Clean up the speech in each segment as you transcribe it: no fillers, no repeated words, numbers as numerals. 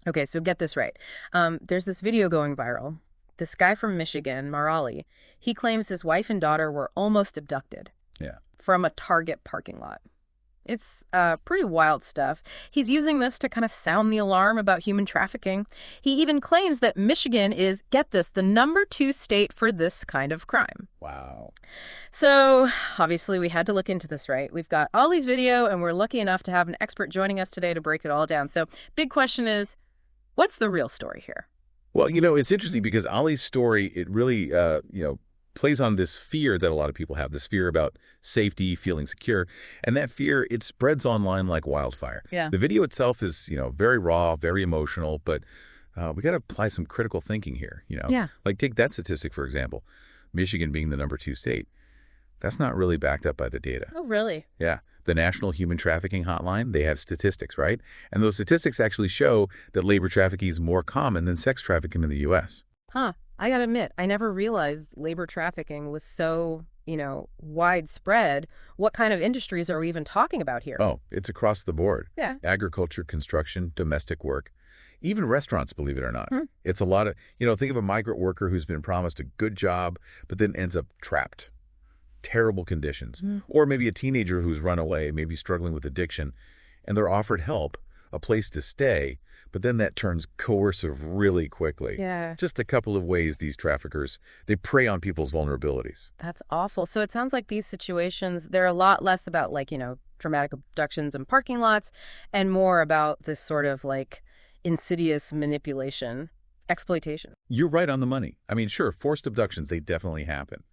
Okay, so get this right. There's this video going viral. This guy from Michigan, Marali, he claims his wife and daughter were almost abducted Yeah. from a Target parking lot. It's pretty wild stuff. He's using this to kind of sound the alarm about human trafficking. He even claims that Michigan is, get this, the #2 state for this kind of crime. Wow. So obviously we had to look into this, right? We've got Ollie's video, and we're lucky enough to have an expert joining us today to break it all down. So big question is, what's the real story here? Well, it's interesting because Ali's story, it really, plays on this fear that a lot of people have, this fear about safety, feeling secure. And that fear, it spreads online like wildfire. Yeah. The video itself is, very raw, very emotional, but we got to apply some critical thinking here. Yeah. Like take that statistic, for example, Michigan being the #2 state. That's not really backed up by the data. Oh, really? Yeah. The National Human Trafficking Hotline, they have statistics, right? And those statistics actually show that labor trafficking is more common than sex trafficking in the U.S. Huh. I gotta admit, I never realized labor trafficking was so, widespread. What kind of industries are we even talking about here? Oh, it's across the board. Yeah. Agriculture, construction, domestic work, even restaurants, believe it or not. Hmm. It's a lot of, think of a migrant worker who's been promised a good job, but then ends up trapped. Terrible conditions. Or maybe a teenager who's run away, maybe struggling with addiction, and they're offered help, a place to stay, but then that turns coercive really quickly. Yeah. Just a couple of ways these traffickers, they prey on people's vulnerabilities. That's awful. So it sounds like these situations, they're a lot less about dramatic abductions in parking lots and more about this sort of insidious manipulation, exploitation. You're right on the money. I mean, sure, forced abductions, they definitely happen.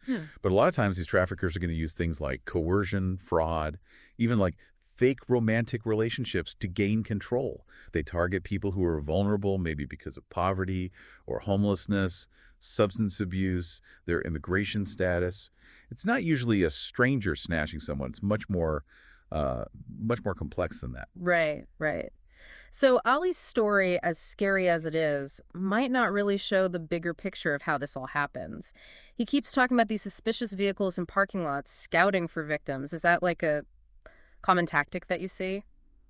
But a lot of times these traffickers are going to use things like coercion, fraud, even like fake romantic relationships to gain control. They target people who are vulnerable, maybe because of poverty or homelessness, substance abuse, their immigration status. It's not usually a stranger snatching someone. It's much more complex than that. Right, right. So Ollie's story, as scary as it is, might not really show the bigger picture of how this all happens. He keeps talking about these suspicious vehicles in parking lots, scouting for victims. Is that like a common tactic that you see?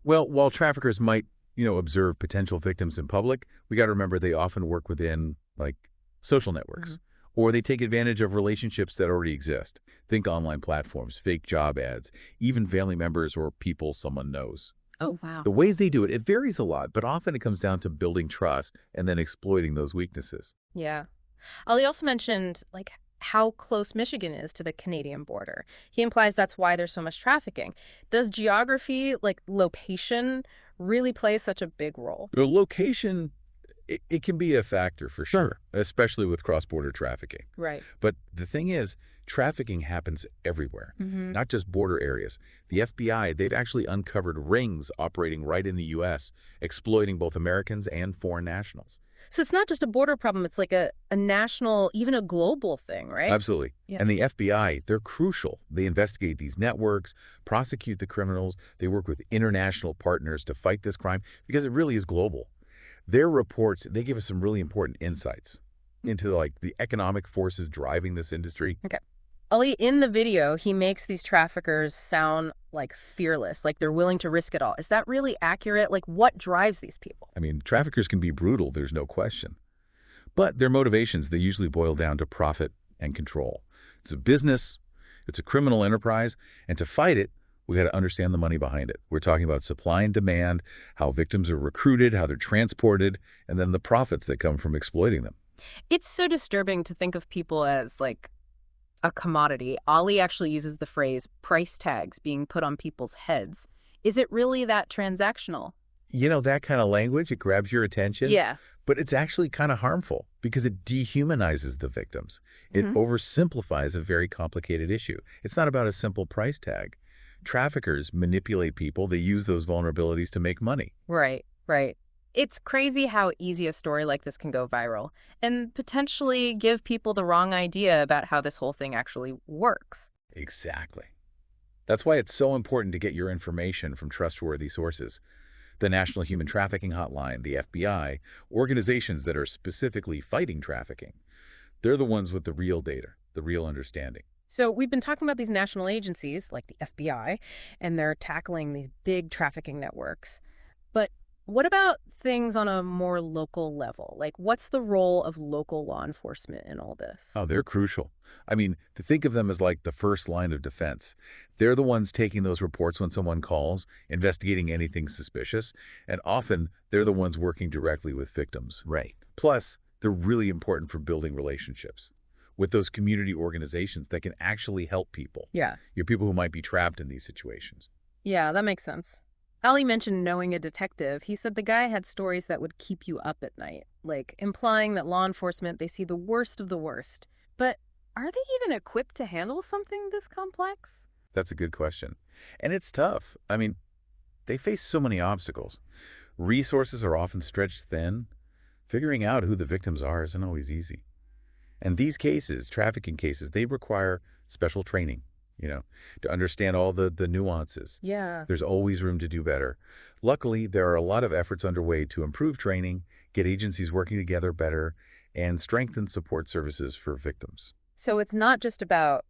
Well, while traffickers might, observe potential victims in public, we got to remember they often work within, like, social networks. Or they take advantage of relationships that already exist. Think online platforms, fake job ads, even family members or people someone knows. Oh, wow. The ways they do it, it varies a lot, but often it comes down to building trust and then exploiting those weaknesses. Yeah. Ollie also mentioned how close Michigan is to the Canadian border. He implies that's why there's so much trafficking. Does geography, like location, really play such a big role? The location, it can be a factor for sure, especially with cross-border trafficking. Right. But the thing is, trafficking happens everywhere, not just border areas. The FBI, they've actually uncovered rings operating right in the U.S., exploiting both Americans and foreign nationals. So it's not just a border problem, it's like a national, even a global thing, right? Absolutely. Yeah. And the FBI, they're crucial. They investigate these networks, prosecute the criminals. They work with international partners to fight this crime because it really is global. Their reports, they give us some really important insights into the economic forces driving this industry. Okay. Ali, in the video, he makes these traffickers sound like fearless, like they're willing to risk it all. Is that really accurate? Like, what drives these people? I mean, traffickers can be brutal, there's no question. But their motivations, they usually boil down to profit and control. It's a business, it's a criminal enterprise, and to fight it, we got to understand the money behind it. We're talking about supply and demand, how victims are recruited, how they're transported, and then the profits that come from exploiting them. It's so disturbing to think of people as a commodity. Ali actually uses the phrase price tags being put on people's heads. Is it really that transactional? That kind of language, it grabs your attention. Yeah. But it's actually kind of harmful because it dehumanizes the victims. It oversimplifies a very complicated issue. It's not about a simple price tag. Traffickers manipulate people. They use those vulnerabilities to make money. Right, right. It's crazy how easy a story like this can go viral and potentially give people the wrong idea about how this whole thing actually works. Exactly. That's why it's so important to get your information from trustworthy sources. The National Human Trafficking Hotline, the FBI, organizations that are specifically fighting trafficking. They're the ones with the real data, the real understanding. So we've been talking about these national agencies like the FBI, and they're tackling these big trafficking networks. But What about things on a more local level? Like, what's the role of local law enforcement in all this? Oh, they're crucial. I mean, to think of them as like the first line of defense. They're the ones taking those reports when someone calls, investigating anything suspicious, and often they're the ones working directly with victims. Right. Plus, they're really important for building relationships with those community organizations that can actually help people. Yeah. Your people who might be trapped in these situations. Yeah, that makes sense. Ali mentioned knowing a detective. He said the guy had stories that would keep you up at night, like implying that law enforcement, they see the worst of the worst. But are they even equipped to handle something this complex? That's a good question. And it's tough. I mean, they face so many obstacles. Resources are often stretched thin. Figuring out who the victims are isn't always easy. And these cases, trafficking cases, they require special training, to understand all the nuances. Yeah. There's always room to do better. Luckily, there are a lot of efforts underway to improve training, get agencies working together better, and strengthen support services for victims. So it's not just about,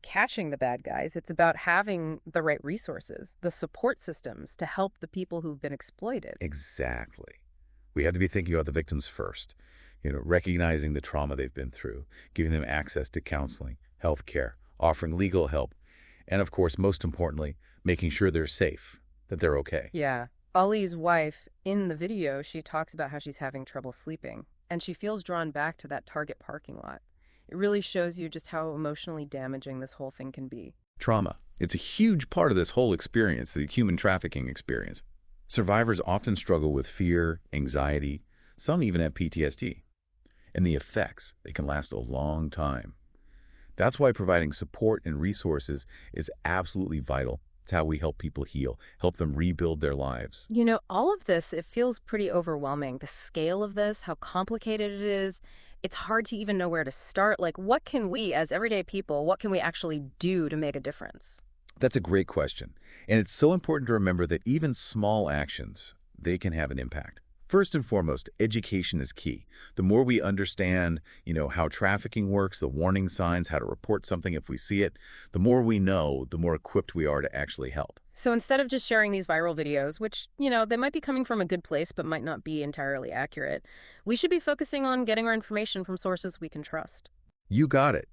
catching the bad guys. It's about having the right resources, the support systems to help the people who've been exploited. Exactly. We have to be thinking about the victims first, recognizing the trauma they've been through, giving them access to counseling, health care, offering legal help, and of course, most importantly, making sure they're safe, that they're okay. Yeah. Ali's wife, in the video, she talks about how she's having trouble sleeping, and she feels drawn back to that Target parking lot. It really shows you just how emotionally damaging this whole thing can be. Trauma. It's a huge part of this whole experience, the human trafficking experience. Survivors often struggle with fear, anxiety, some even have PTSD. And the effects, they can last a long time. That's why providing support and resources is absolutely vital. It's how we help people heal, help them rebuild their lives. All of this, it feels pretty overwhelming. The scale of this, how complicated it is, it's hard to even know where to start. Like, what can we, as everyday people, what can we actually do to make a difference? That's a great question. And it's so important to remember that even small actions, they can have an impact. First and foremost, education is key. The more we understand, how trafficking works, the warning signs, how to report something if we see it, the more we know, the more equipped we are to actually help. So instead of just sharing these viral videos, which, they might be coming from a good place but might not be entirely accurate, we should be focusing on getting our information from sources we can trust. You got it.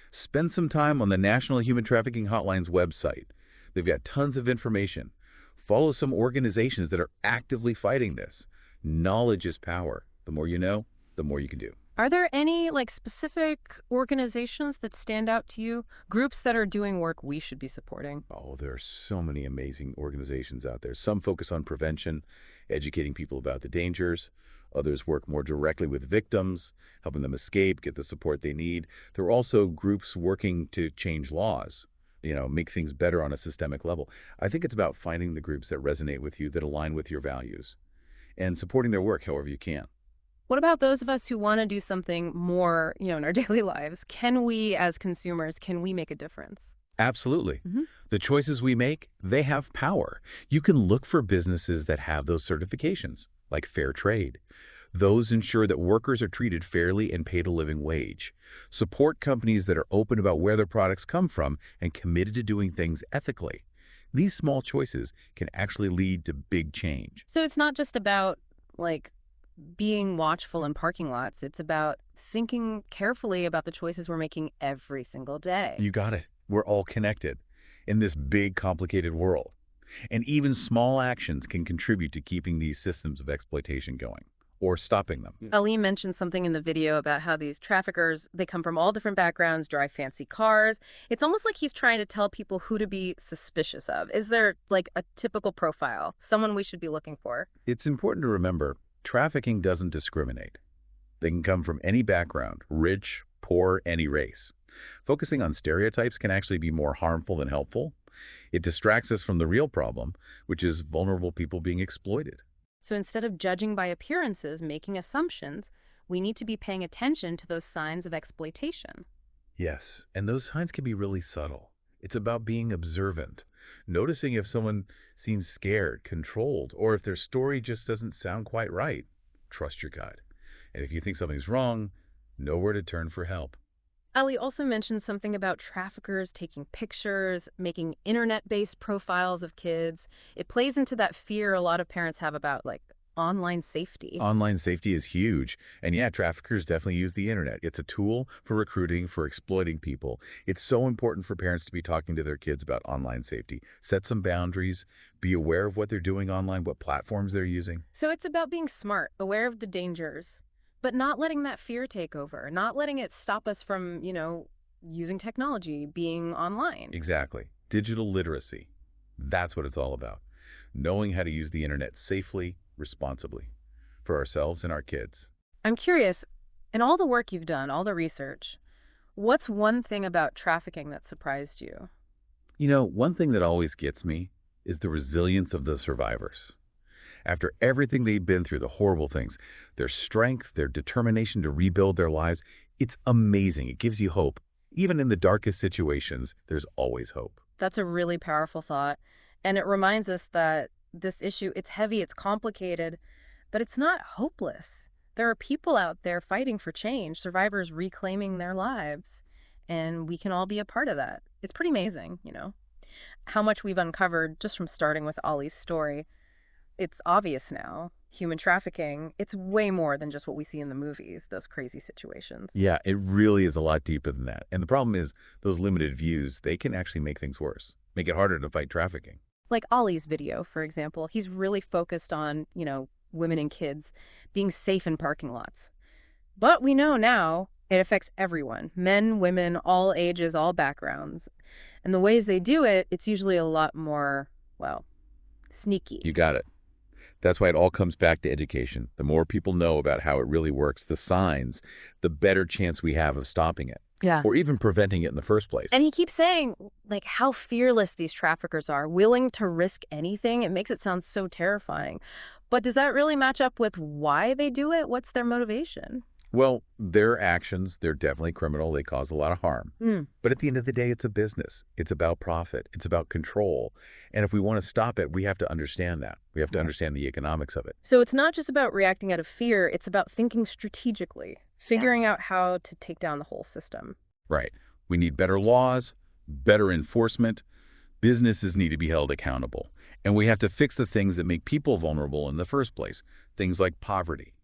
Spend some time on the National Human Trafficking Hotline's website. They've got tons of information. Follow some organizations that are actively fighting this. Knowledge is power. The more you know, the more you can do. Are there any, specific organizations that stand out to you? Groups that are doing work we should be supporting? Oh, there are so many amazing organizations out there. Some focus on prevention, educating people about the dangers. Others work more directly with victims, helping them escape, get the support they need. There are also groups working to change laws, make things better on a systemic level. I think it's about finding the groups that resonate with you, that align with your values, and supporting their work however you can. What about those of us who want to do something more, in our daily lives? Can we, as consumers, can we make a difference? Absolutely. Hmm. The choices we make, they have power. You can look for businesses that have those certifications, like fair trade. Those ensure that workers are treated fairly and paid a living wage. Support companies that are open about where their products come from and committed to doing things ethically. These small choices can actually lead to big change. So it's not just about, being watchful in parking lots. It's about thinking carefully about the choices we're making every single day. You got it. We're all connected in this big, complicated world. And even small actions can contribute to keeping these systems of exploitation going or stopping them. Ali mentioned something in the video about how these traffickers, they come from all different backgrounds, drive fancy cars. It's almost like he's trying to tell people who to be suspicious of. Is there, a typical profile, someone we should be looking for? It's important to remember, trafficking doesn't discriminate. They can come from any background, rich, poor, any race. Focusing on stereotypes can actually be more harmful than helpful. It distracts us from the real problem, which is vulnerable people being exploited. So instead of judging by appearances, making assumptions, we need to be paying attention to those signs of exploitation. Yes, and those signs can be really subtle. It's about being observant, noticing if someone seems scared, controlled, or if their story just doesn't sound quite right. Trust your gut. And if you think something's wrong, know where to turn for help. Ali also mentioned something about traffickers taking pictures, making internet-based profiles of kids. It plays into that fear a lot of parents have about, online safety. Online safety is huge. And yeah, traffickers definitely use the internet. It's a tool for recruiting, for exploiting people. It's so important for parents to be talking to their kids about online safety. Set some boundaries, be aware of what they're doing online, what platforms they're using. So it's about being smart, aware of the dangers, but not letting that fear take over, not letting it stop us from, using technology, being online. Exactly. Digital literacy. That's what it's all about. Knowing how to use the internet safely, responsibly, for ourselves and our kids. I'm curious, in all the work you've done, all the research, what's one thing about trafficking that surprised you? One thing that always gets me is the resilience of the survivors. After everything they've been through, the horrible things, their strength, their determination to rebuild their lives, it's amazing. It gives you hope. Even in the darkest situations, there's always hope. That's a really powerful thought. And it reminds us that this issue, it's heavy, it's complicated, but it's not hopeless. There are people out there fighting for change, survivors reclaiming their lives, and we can all be a part of that. It's pretty amazing, how much we've uncovered just from starting with Ollie's story. It's obvious now. Human trafficking, it's way more than just what we see in the movies, those crazy situations. Yeah, it really is a lot deeper than that. And the problem is those limited views, they can actually make things worse, make it harder to fight trafficking. Like Ollie's video, for example, he's really focused on, women and kids being safe in parking lots. But we know now it affects everyone, men, women, all ages, all backgrounds. And the ways they do it, it's usually a lot more, well, sneaky. You got it. That's why it all comes back to education. The more people know about how it really works, the signs, the better chance we have of stopping it. Yeah. Or even preventing it in the first place. And he keeps saying, like, how fearless these traffickers are, willing to risk anything. It makes it sound so terrifying. But does that really match up with why they do it? What's their motivation? Well, their actions, they're definitely criminal. They cause a lot of harm. Mm. But at the end of the day, it's a business. It's about profit. It's about control. And if we want to stop it, we have to understand that. We have to understand the economics of it. So it's not just about reacting out of fear. It's about thinking strategically, figuring out how to take down the whole system. Right. We need better laws, better enforcement. Businesses need to be held accountable. And we have to fix the things that make people vulnerable in the first place. Things like poverty,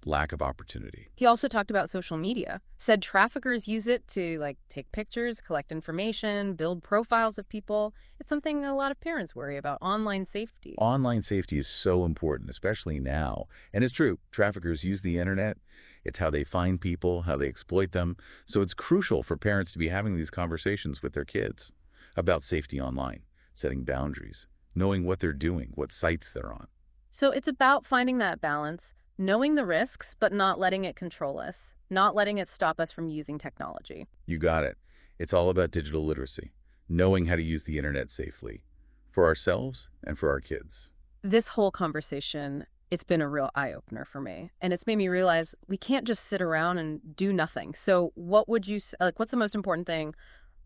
lack of opportunity. He also talked about social media, said traffickers use it to, take pictures, collect information, build profiles of people. It's something a lot of parents worry about, online safety. Online safety is so important, especially now. And it's true, traffickers use the internet. It's how they find people, how they exploit them. So it's crucial for parents to be having these conversations with their kids about safety online, setting boundaries, knowing what they're doing, what sites they're on. So it's about finding that balance, knowing the risks, but not letting it control us, not letting it stop us from using technology. You got it. It's all about digital literacy, knowing how to use the internet safely for ourselves and for our kids. This whole conversation, it's been a real eye-opener for me. And it's made me realize we can't just sit around and do nothing. So what would you, what's the most important thing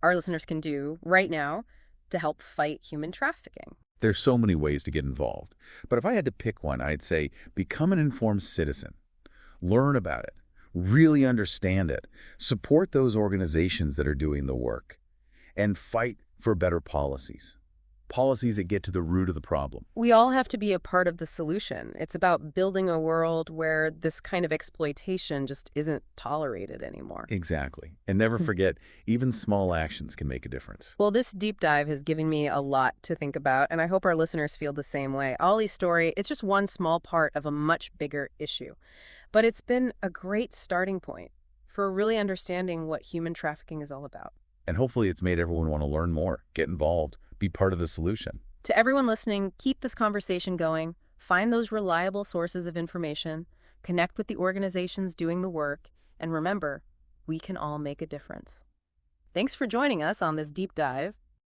our listeners can do right now to help fight human trafficking? There's so many ways to get involved. But if I had to pick one, I'd say become an informed citizen. Learn about it. Really understand it. Support those organizations that are doing the work. And fight for better policies. Policies that get to the root of the problem. We all have to be a part of the solution. It's about building a world where this kind of exploitation just isn't tolerated anymore. Exactly. And never forget, even small actions can make a difference. Well, this deep dive has given me a lot to think about, and I hope our listeners feel the same way. Ollie's story, it's just one small part of a much bigger issue. But it's been a great starting point for really understanding what human trafficking is all about. And hopefully it's made everyone want to learn more, get involved, be part of the solution. To everyone listening, keep this conversation going. Find those reliable sources of information. Connect with the organizations doing the work. And remember, we can all make a difference. Thanks for joining us on this deep dive.